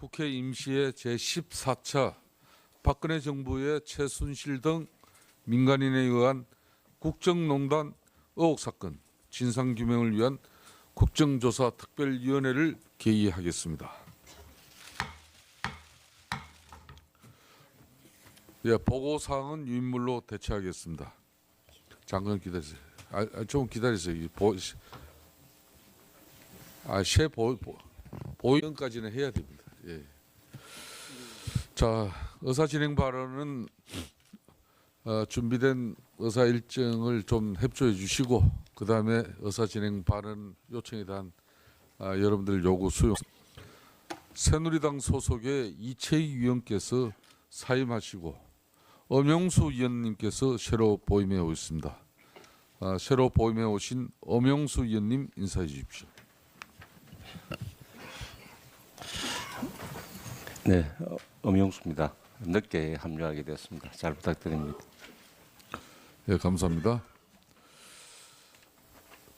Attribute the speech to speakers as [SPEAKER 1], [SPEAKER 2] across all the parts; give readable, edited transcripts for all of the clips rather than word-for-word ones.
[SPEAKER 1] 국회 임시회 제14차 박근혜 정부의 최순실 등 민간인에 의한 국정농단 의혹 사건 진상규명을 위한 국정조사 특별위원회를 개의하겠습니다. 예, 보고사항은 유인물로 대체하겠습니다. 잠깐 기다리세요. 좀 기다리세요. 보연까지는 해야 됩니다. 예. 자, 의사 진행 발언은 준비된 의사 일정을 좀 협조해 주시고 그 다음에 의사 진행 발언 요청에 대한 여러분들 요구 수용. 새누리당 소속의 이채희 위원께서 사임하시고 엄영수 위원님께서 새로 보임해 오셨습니다. 새로 보임해 오신 엄영수 위원님 인사해 주십시오.
[SPEAKER 2] 네, 엄영수입니다. 늦게 합류하게 되었습니다. 잘 부탁드립니다.
[SPEAKER 1] 네, 감사합니다.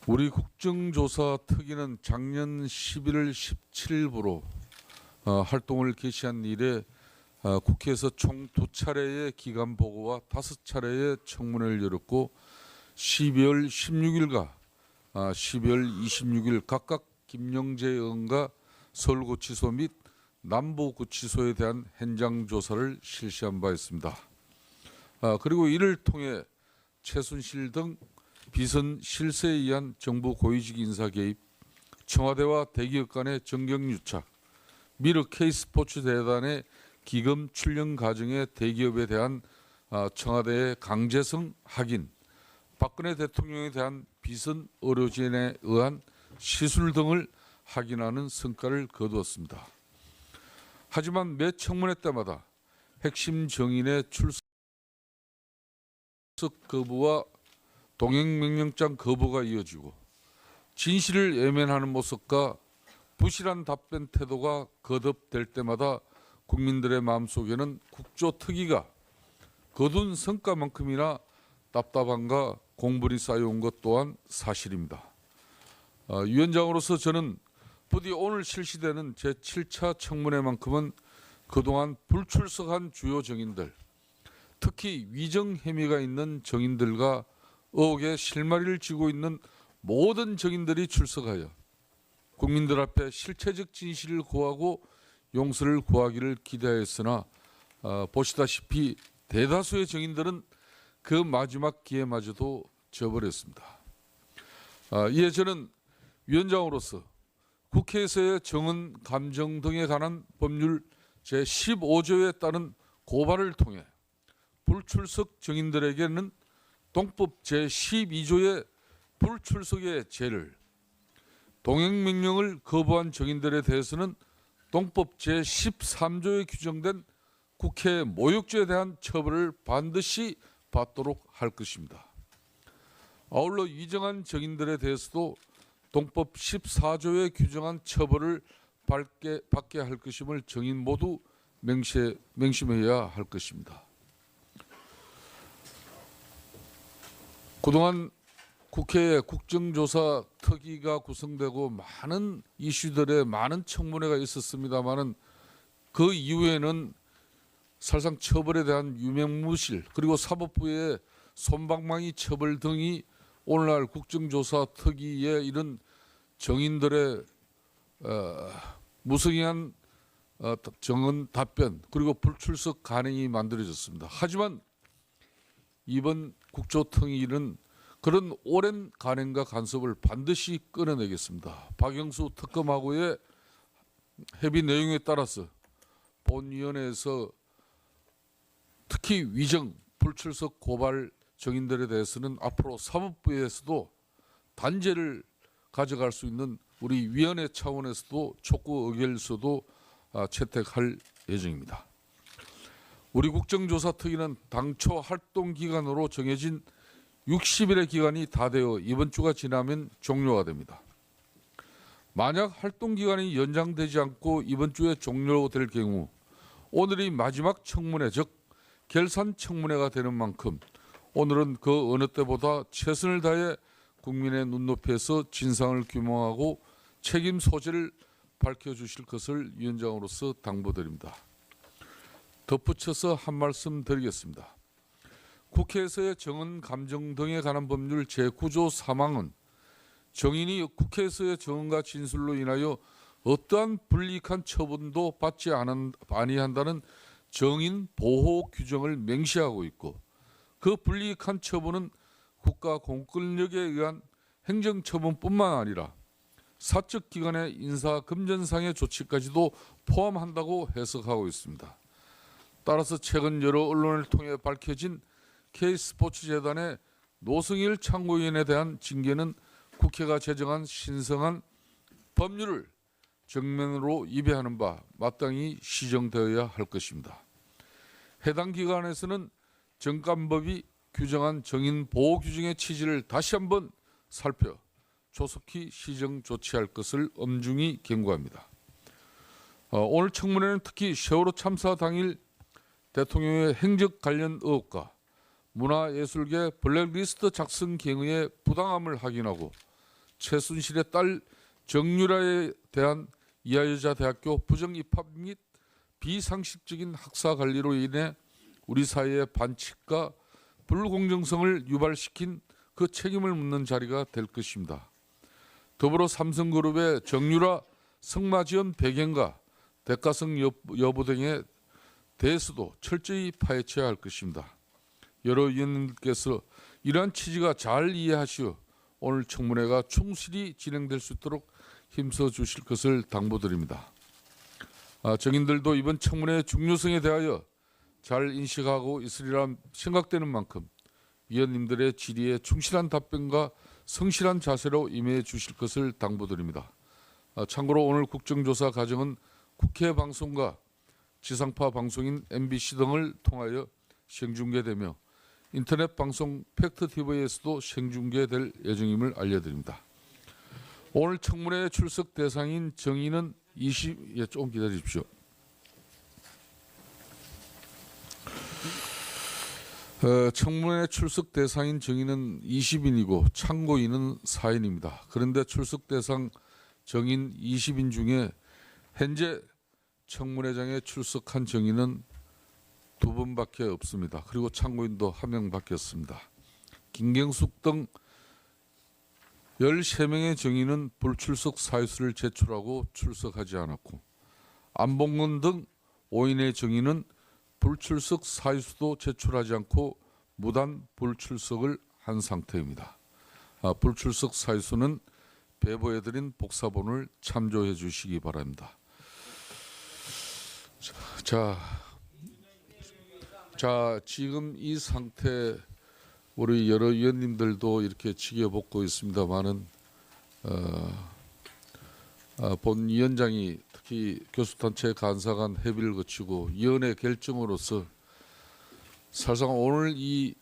[SPEAKER 1] 우리 국정조사 특위는 작년 11월 17일부로 활동을 개시한 이래 국회에서 총 2차례의 기간 보고와 5차례의 청문회를 열었고 12월 16일과 12월 26일 각각 김영재 의원과 서울구치소 및 남부구치소에 대한 현장 조사를 실시한 바 있습니다. 그리고 이를 통해 최순실 등 비선 실세에 의한 정부 고위직 인사 개입, 청와대와 대기업 간의 정경유착, 미르 K스포츠 대단의 기금 출연 과정의 대기업에 대한 청와대의 강제성 확인, 박근혜 대통령에 대한 비선 의료진에 의한 시술 등을 확인하는 성과를 거두었습니다. 하지만 매 청문회 때마다 핵심 정인의 출석 거부와 동행명령장 거부가 이어지고 진실을 외면하는 모습과 부실한 답변 태도가 거듭될 때마다 국민들의 마음속에는 국조특위가 거둔 성과만큼이나 답답함과 공분이 쌓여온 것 또한 사실입니다. 위원장으로서 저는 부디 오늘 실시되는 제7차 청문회만큼은 그동안 불출석한 주요 정인들, 특히 위정 혐의가 있는 정인들과 의혹의 실마리를 쥐고 있는 모든 정인들이 출석하여 국민들 앞에 실체적 진실을 구하고 용서를 구하기를 기대하였으나 보시다시피 대다수의 정인들은 그 마지막 기회마저도 저버렸습니다. 이에 저는 위원장으로서 국회에서의 정언, 감정 등에 관한 법률 제15조에 따른 고발을 통해 불출석 정인들에게는 동법 제12조의 불출석의 죄를, 동행명령을 거부한 정인들에 대해서는 동법 제13조에 규정된 국회 모욕죄에 대한 처벌을 반드시 받도록 할 것입니다. 아울러 위정한 정인들에 대해서도 동법 14조에 규정한 처벌을 받게 할 것임을 정인 모두 명심해야 할 것입니다. 그동안 국회에 국정조사 특위가 구성되고 많은 이슈들의 많은 청문회가 있었습니다마는 그 이후에는 사실상 처벌에 대한 유명무실 그리고 사법부의 솜방망이 처벌 등이 오늘날 국정조사 특위에 이런 정인들의 무성의한 정언 답변 그리고 불출석 간행이 만들어졌습니다. 하지만 이번 국조특위는 그런 오랜 간행과 간섭을 반드시 끊어내겠습니다. 박영수 특검하고의 협의 내용에 따라서 본위원회에서 특히 위정, 불출석 고발 정인들에 대해서는 앞으로 사법부에서도 단죄를 가져갈 수 있는 우리 위원회 차원에서도 촉구 의결서도 채택할 예정입니다. 우리 국정조사 특위는 당초 활동 기간으로 정해진 60일의 기간이 다 되어 이번 주가 지나면 종료가 됩니다. 만약 활동 기간이 연장되지 않고 이번 주에 종료될 경우 오늘이 마지막 청문회 즉 결산 청문회가 되는 만큼 오늘은 그 어느 때보다 최선을 다해 국민의 눈높이에서 진상을 규명하고 책임 소재를 밝혀주실 것을 위원장으로서 당부드립니다. 덧붙여서 한 말씀 드리겠습니다. 국회에서의 정언, 감정 등에 관한 법률 제9조 3항은 정인이 국회에서의 정언과 진술로 인하여 어떠한 불이익한 처분도 받지 아니한다는 정인 보호 규정을 명시하고 있고, 그 불이익한 처분은 국가 공권력에 의한 행정처분뿐만 아니라 사적 기관의 인사 금전상의 조치까지도 포함한다고 해석하고 있습니다. 따라서 최근 여러 언론을 통해 밝혀진 K스포츠재단의 노승일 참고위원에 대한 징계는 국회가 제정한 신성한 법률을 정면으로 위배하는 바 마땅히 시정되어야 할 것입니다. 해당 기관에서는 정관법이 규정한 정인 보호 규정의 취지를 다시 한번 살펴 조속히 시정 조치할 것을 엄중히 경고합니다. 오늘 청문회는 특히 세월호 참사 당일 대통령의 행적 관련 의혹과 문화예술계 블랙리스트 작성 경위의 부당함을 확인하고 최순실의 딸 정유라에 대한 이화여자대학교 부정 입학 및 비상식적인 학사 관리로 인해 우리 사회의 반칙과 불공정성을 유발시킨 그 책임을 묻는 자리가 될 것입니다. 더불어 삼성그룹의 정유라 성마 지원 배경과 대가성 여부 등에 대해서도 철저히 파헤쳐야 할 것입니다. 여러 위원님께서 이러한 취지가 잘 이해하시어 오늘 청문회가 충실히 진행될 수 있도록 힘써 주실 것을 당부드립니다. 정인들도 이번 청문회의 중요성에 대하여 잘 인식하고 있으리라 생각되는 만큼 위원님들의 질의에 충실한 답변과 성실한 자세로 임해 주실 것을 당부드립니다. 참고로 오늘 국정조사 과정은 국회 방송과 지상파 방송인 MBC 등을 통하여 생중계되며 인터넷 방송 팩트TV에서도 생중계될 예정임을 알려드립니다. 오늘 청문회 출석 대상인 정인은 조금 기다리십시오. 청문회 출석 대상인 정인은 20인이고 참고인은 4인입니다. 그런데 출석 대상 정인 20인 중에 현재 청문회장에 출석한 정인은 2분밖에 없습니다. 그리고 참고인도 1명밖에 없습니다. 김경숙 등 13명의 정인은 불출석 사유서를 제출하고 출석하지 않았고, 안봉근 등 5인의 정인은 불출석 사유서도 제출하지 않고 무단 불출석을 한 상태입니다. 불출석 사유서는 배부해드린 복사본을 참조해 주시기 바랍니다. 자, 지금 이 상태 우리 여러 위원님들도 이렇게 지켜보고 있습니다만은 본 위원장이 특히 교수단체 간사 간 협의를 거치고 위원회 결정으로서 사실상 오늘 이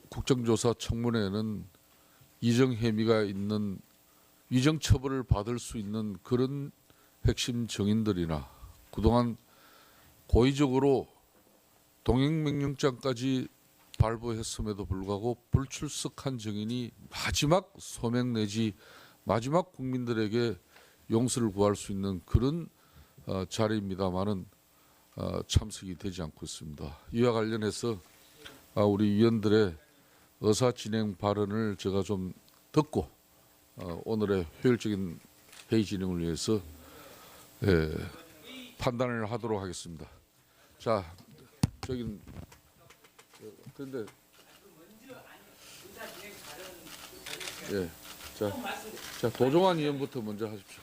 [SPEAKER 1] 국정조사 청문회는 위정 혐의가 있는 위정 처벌을 받을 수 있는 그런 핵심 정인들이나 그동안 고의적으로 동행명령장까지 발부했음에도 불구하고 불출석한 정인이 마지막 소명 내지 마지막 국민들에게 용서를 구할 수 있는 그런 자리입니다만은 참석이 되지 않고 있습니다. 이와 관련해서 우리 위원들의 의사 진행 발언을 제가 좀 듣고 오늘의 효율적인 회의 진행을 위해서 판단을 하도록 하겠습니다. 자, 그런데 자 도종환 의원부터 먼저 하십시오.